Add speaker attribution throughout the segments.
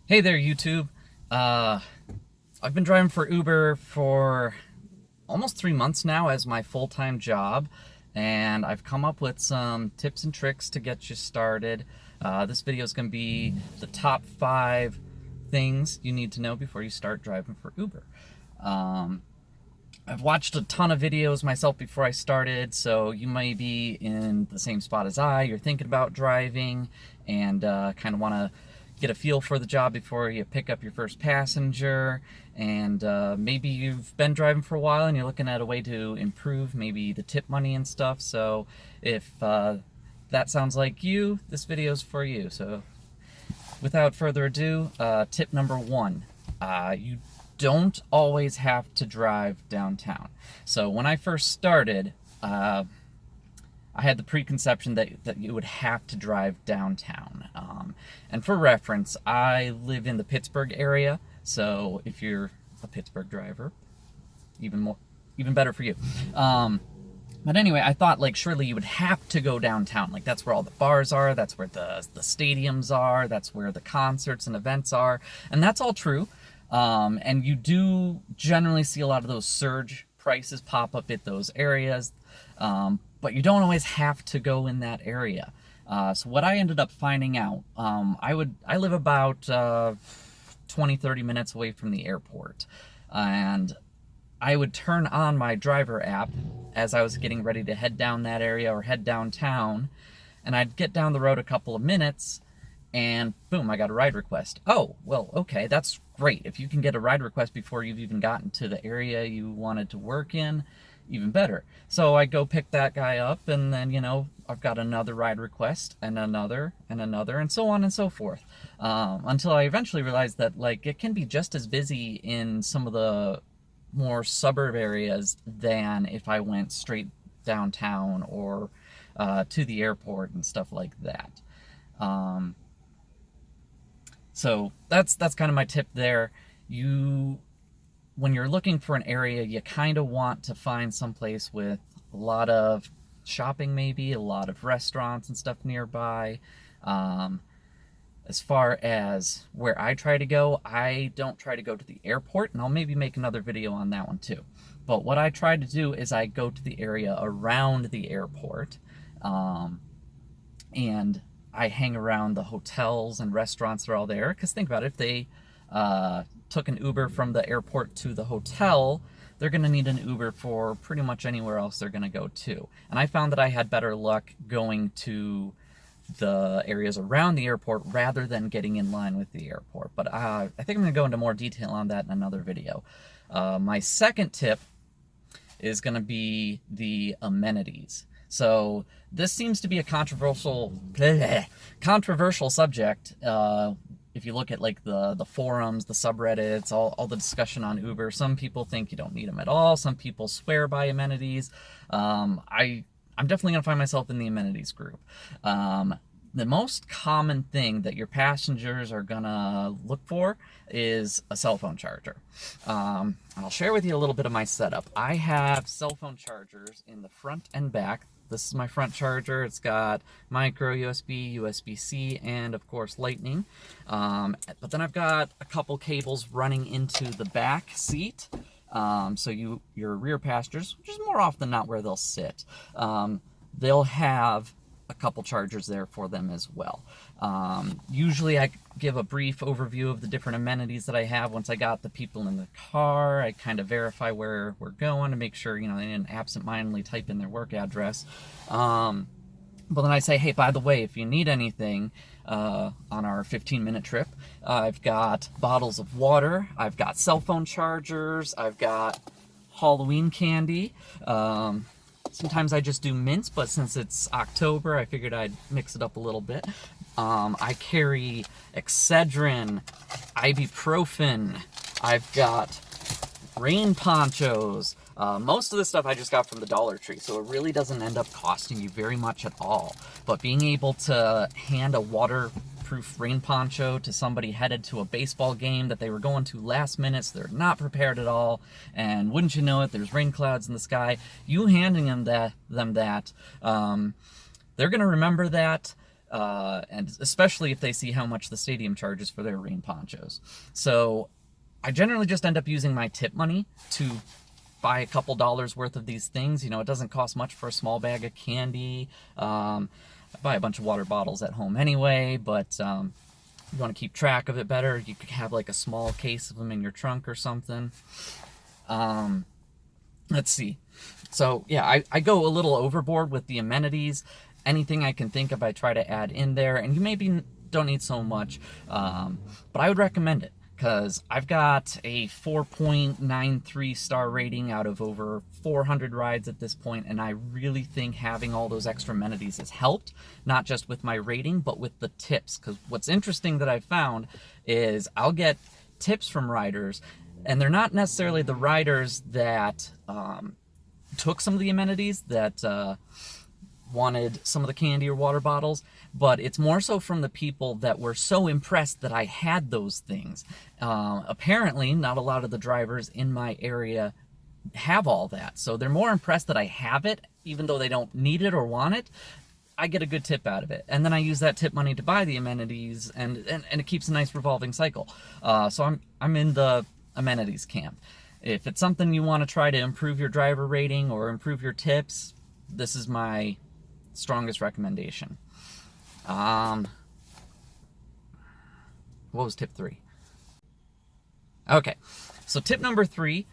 Speaker 1: Hey there, YouTube. I've been driving for Uber for almost 3 months now as my full-time job, and I've come up with some tips and tricks to get you started. This video is going to be the top 5 things you need to know before you start driving for Uber. Um, I've watched a ton of videos myself before I started, so you may be in the same spot as I. You're thinking about driving and kind of want to get a feel for the job before you pick up your first passenger. And maybe you've been driving for a while and you're looking at a way to improve maybe the tip money and stuff. So if that sounds like you, this video is for you. So without further ado, tip number 1. You don't always have to drive downtown. So when I first started, I had the preconception that you would have to drive downtown. And for reference, I live in the Pittsburgh area, so if you're a Pittsburgh driver, even better for you. But anyway, I thought like surely you would have to go downtown. Like that's where all the bars are, that's where the stadiums are, that's where the concerts and events are, and that's all true. And you do generally see a lot of those surge prices pop up at those areas, but you don't always have to go in that area. So what I ended up finding out, I live about 20-30 minutes away from the airport, and I would turn on my driver app as I was getting ready to head down that area or head downtown, and I'd get down the road a couple of minutes, and boom, I got a ride request. Oh, well, okay, that's great. If you can get a ride request before you've even gotten to the area you wanted to work in, even better. So I go pick that guy up, and then, I've got another ride request, and another, and so on and so forth. Until I eventually realized that, like, it can be just as busy in some of the more suburb areas than if I went straight downtown or to the airport and stuff like that. So that's kind of my tip there. When you're looking for an area, you kind of want to find someplace with a lot of shopping, maybe a lot of restaurants and stuff nearby. As far as where I try to go, I don't try to go to the airport, and I'll maybe make another video on that one too. But what I try to do is I go to the area around the airport, and I hang around the hotels and restaurants that are all there. Because think about it, if they took an Uber from the airport to the hotel, they're going to need an Uber for pretty much anywhere else they're going to go to. And I found that I had better luck going to the areas around the airport rather than getting in line with the airport. But I think I'm going to go into more detail on that in another video. My second tip is going to be the amenities. So this seems to be a controversial subject. If you look at like the forums, the subreddits, all the discussion on Uber, some people think you don't need them at all. Some people swear by amenities. I'm definitely going to find myself in the amenities group. The most common thing that your passengers are going to look for is a cell phone charger. I'll share with you a little bit of my setup. I have cell phone chargers in the front and back. This is my front charger. It's got micro USB, USB-C, and of course Lightning. But then I've got a couple cables running into the back seat. So your rear passengers, which is more often than not where they'll sit, they'll have a couple chargers there for them as well. Usually I give a brief overview of the different amenities that I have. Once I got the people in the car, I kind of verify where we're going to make sure, they didn't absentmindedly type in their work address. But then I say, hey, by the way, if you need anything on our 15-minute trip, I've got bottles of water, I've got cell phone chargers, I've got Halloween candy. Sometimes I just do mints, but since it's October, I figured I'd mix it up a little bit. I carry Excedrin, ibuprofen, I've got rain ponchos. Most of this stuff I just got from the Dollar Tree, so it really doesn't end up costing you very much at all. But being able to hand a waterproof rain poncho to somebody headed to a baseball game that they were going to last minute, so they're not prepared at all, and wouldn't you know it, there's rain clouds in the sky, you handing them that, they're going to remember that. and especially if they see how much the stadium charges for their rain ponchos. So I generally just end up using my tip money to buy a couple dollars worth of these things. You know, it doesn't cost much for a small bag of candy. I buy a bunch of water bottles at home anyway, but you want to keep track of it better, you could have like a small case of them in your trunk or something. Let's see. So yeah, I go a little overboard with the amenities. Anything I can think of, I try to add in there, and you maybe don't need so much, but I would recommend it because I've got a 4.93 star rating out of over 400 rides at this point, and I really think having all those extra amenities has helped, not just with my rating, but with the tips. Because what's interesting that I've found is I'll get tips from riders, and they're not necessarily the riders that took some of the amenities, that wanted some of the candy or water bottles, but it's more so from the people that were so impressed that I had those things. Apparently, not a lot of the drivers in my area have all that, so they're more impressed that I have it, even though they don't need it or want it. I get a good tip out of it, and then I use that tip money to buy the amenities, and it keeps a nice revolving cycle. So I'm in the amenities camp. If it's something you want to try to improve your driver rating or improve your tips, this is my strongest recommendation. What was tip 3? Okay, so tip number 3,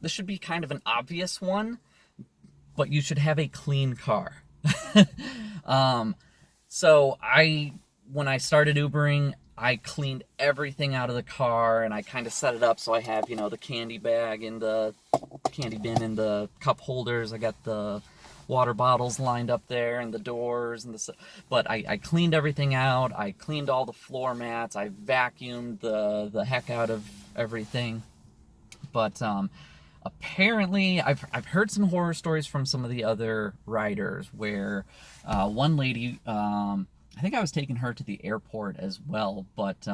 Speaker 1: this should be kind of an obvious one, but you should have a clean car. So when I started Ubering, I cleaned everything out of the car, and I kind of set it up so I have, you know, the candy bag and the candy bin and the cup holders. I got the water bottles lined up there and the doors and but I cleaned everything out. I cleaned all the floor mats. I vacuumed the heck out of everything. But apparently I've heard some horror stories from some of the other riders where one lady, I think I was taking her to the airport as well, but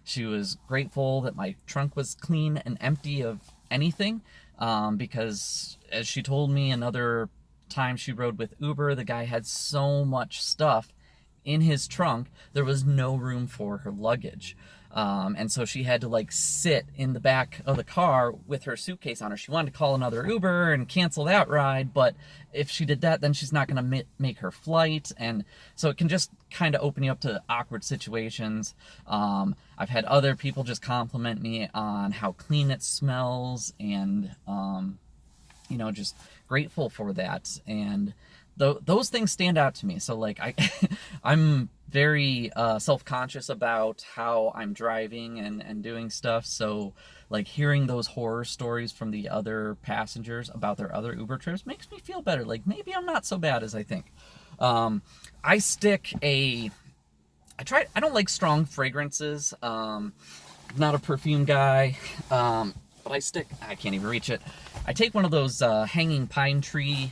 Speaker 1: she was grateful that my trunk was clean and empty of anything, because as she told me another time she rode with Uber, the guy had so much stuff in his trunk, there was no room for her luggage. And so she had to like sit in the back of the car with her suitcase on her. She wanted to call another Uber and cancel that ride, but if she did that, then she's not going to make her flight. And so it can just kind of open you up to awkward situations. I've had other people just compliment me on how clean it smells, and you know, just grateful for that. And those things stand out to me. So like I'm very self-conscious about how I'm driving and doing stuff. So like hearing those horror stories from the other passengers about their other Uber trips makes me feel better. Like maybe I'm not so bad as I think. I don't like strong fragrances. Not a perfume guy. But I can't even reach it. I take one of those hanging pine tree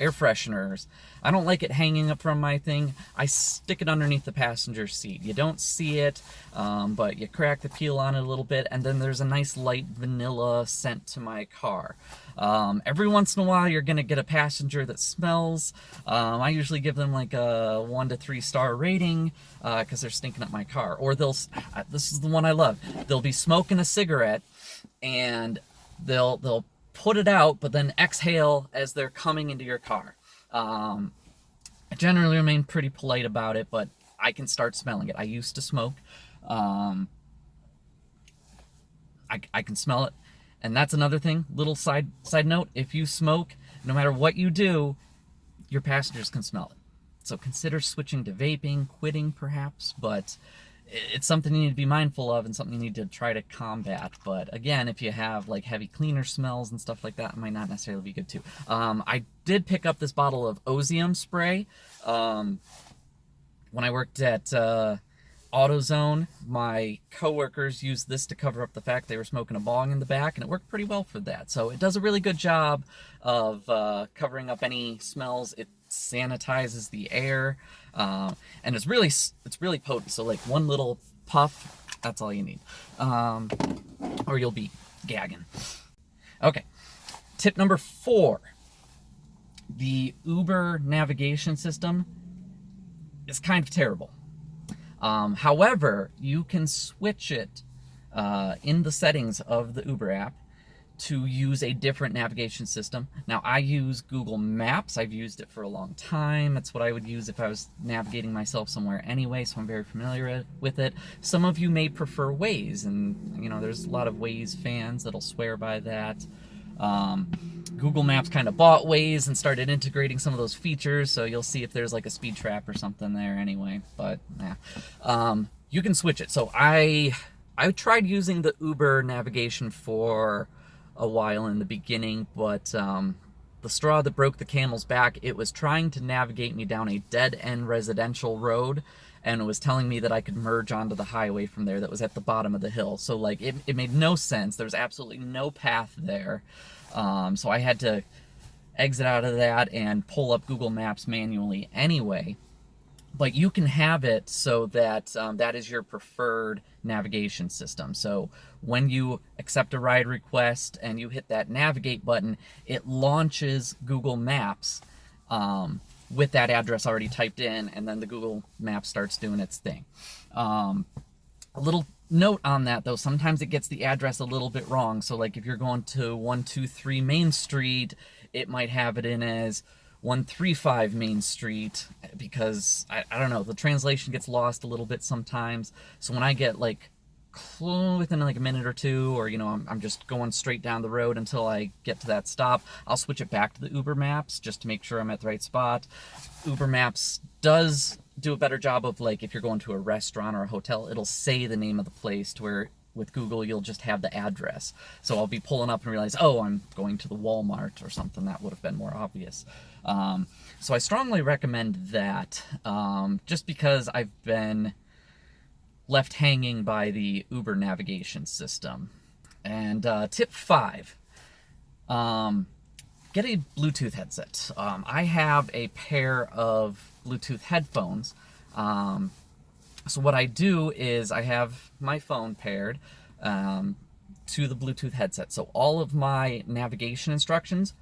Speaker 1: air fresheners. I don't like it hanging up from my thing. I stick it underneath the passenger seat. You don't see it, but you crack the peel on it a little bit, and then there's a nice light vanilla scent to my car. Every once in a while, you're gonna get a passenger that smells. I usually give them like a 1 to 3 star rating because they're stinking up my car. Or this is the one I love. They'll be smoking a cigarette, and they'll put it out, but then exhale as they're coming into your car. I generally remain pretty polite about it, but I can start smelling it. I used to smoke. I can smell it. And that's another thing, little side note, if you smoke, no matter what you do, your passengers can smell it. So consider switching to vaping, quitting perhaps, but it's something you need to be mindful of and something you need to try to combat. But again, if you have like heavy cleaner smells and stuff like that, it might not necessarily be good too. I did pick up this bottle of Ozium spray when I worked at AutoZone. My coworkers used this to cover up the fact they were smoking a bong in the back, and it worked pretty well for that. So it does a really good job of covering up any smells. It sanitizes the air, and it's really potent. So like one little puff, that's all you need, or you'll be gagging. Okay, tip number 4: the Uber navigation system is kind of terrible. However, you can switch it in the settings of the Uber app to use a different navigation system. Now, I use Google Maps. I've used it for a long time. That's what I would use if I was navigating myself somewhere anyway, so I'm very familiar with it. Some of you may prefer Waze, and you know, there's a lot of Waze fans that'll swear by that. Google Maps kind of bought Waze and started integrating some of those features, so you'll see if there's like a speed trap or something there anyway, but yeah. You can switch it. So I tried using the Uber navigation for a while in the beginning, but the straw that broke the camel's back, it was trying to navigate me down a dead-end residential road, and it was telling me that I could merge onto the highway from there that was at the bottom of the hill. So like it made no sense. There was absolutely no path there. So I had to exit out of that and pull up Google Maps manually anyway. But you can have it so that that is your preferred navigation system. So when you accept a ride request and you hit that navigate button, it launches Google Maps with that address already typed in, and then the Google Maps starts doing its thing. A little note on that though, sometimes it gets the address a little bit wrong. So like if you're going to 123 Main Street, it might have it in as 135 Main Street, because I don't know, the translation gets lost a little bit sometimes. So when I get like within like a minute or two, or you know, I'm just going straight down the road until I get to that stop, I'll switch it back to the Uber Maps just to make sure I'm at the right spot. Uber Maps does do a better job of, like, if you're going to a restaurant or a hotel, it'll say the name of the place, to where with Google you'll just have the address. So I'll be pulling up and realize, oh, I'm going to the Walmart or something. That would have been more obvious. So I strongly recommend that, just because I've been left hanging by the Uber navigation system. And tip 5, get a Bluetooth headset. I have a pair of Bluetooth headphones. So what I do is I have my phone paired to the Bluetooth headset. So all of my navigation instructions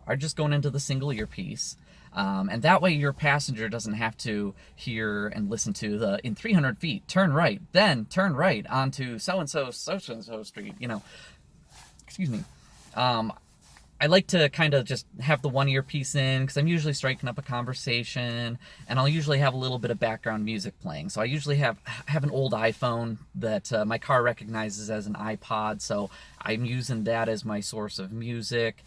Speaker 1: are just going into the single earpiece. And that way your passenger doesn't have to hear and listen to the, in 300 feet, turn right, then turn right onto so-and-so street, you know. Excuse me. I like to kind of just have the one earpiece in, because I'm usually striking up a conversation, and I'll usually have a little bit of background music playing. So I usually have an old iPhone that my car recognizes as an iPod, so I'm using that as my source of music.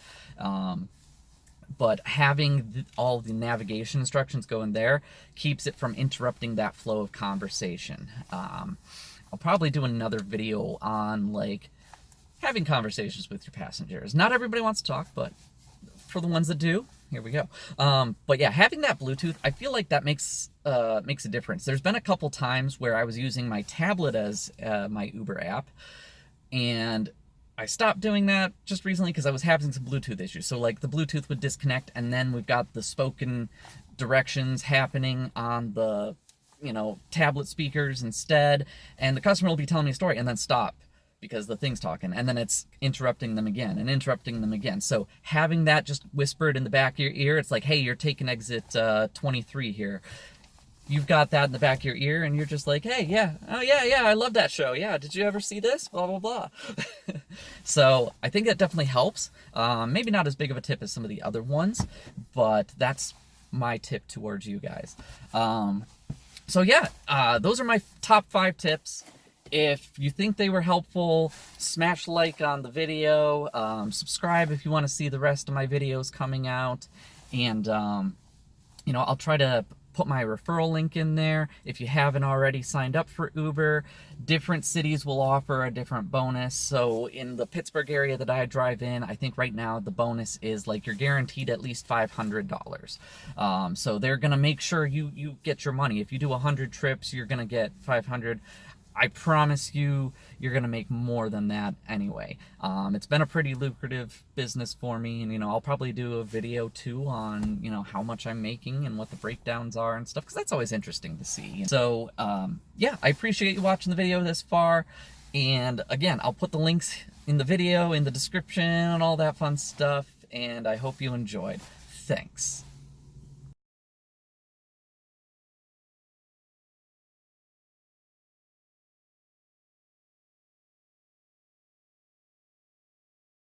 Speaker 1: But having all the navigation instructions go in there keeps it from interrupting that flow of conversation. I'll probably do another video on, like, having conversations with your passengers. Not everybody wants to talk, but for the ones that do, here we go. But yeah, having that Bluetooth, I feel like that makes a difference. There's been a couple times where I was using my tablet as my Uber app, and I stopped doing that just recently because I was having some Bluetooth issues. So like the Bluetooth would disconnect, and then we've got the spoken directions happening on the, you know, tablet speakers instead, and the customer will be telling me a story and then stop because the thing's talking, and then it's interrupting them again and interrupting them again. So having that just whispered in the back of your ear, it's like, hey, you're taking exit 23 here. You've got that in the back of your ear, and you're just like, hey, yeah, oh yeah, I love that show. Yeah, did you ever see this? Blah, blah, blah. So I think that definitely helps. Maybe not as big of a tip as some of the other ones, but that's my tip towards you guys. So yeah, those are my top 5 tips. If you think they were helpful, smash like on the video, subscribe if you want to see the rest of my videos coming out, and you know, I'll try to put my referral link in there. If you haven't already signed up for Uber, different cities will offer a different bonus. So in the Pittsburgh area that I drive in, I think right now the bonus is like you're guaranteed at least $500. So they're gonna make sure you get your money. If you do 100 trips, you're gonna get 500. I promise you, you're going to make more than that anyway. It's been a pretty lucrative business for me, and, you know, I'll probably do a video too on, you know, how much I'm making and what the breakdowns are and stuff, because that's always interesting to see. So, yeah, I appreciate you watching the video this far, and again, I'll put the links in the video, in the description, and all that fun stuff, and I hope you enjoyed. Thanks.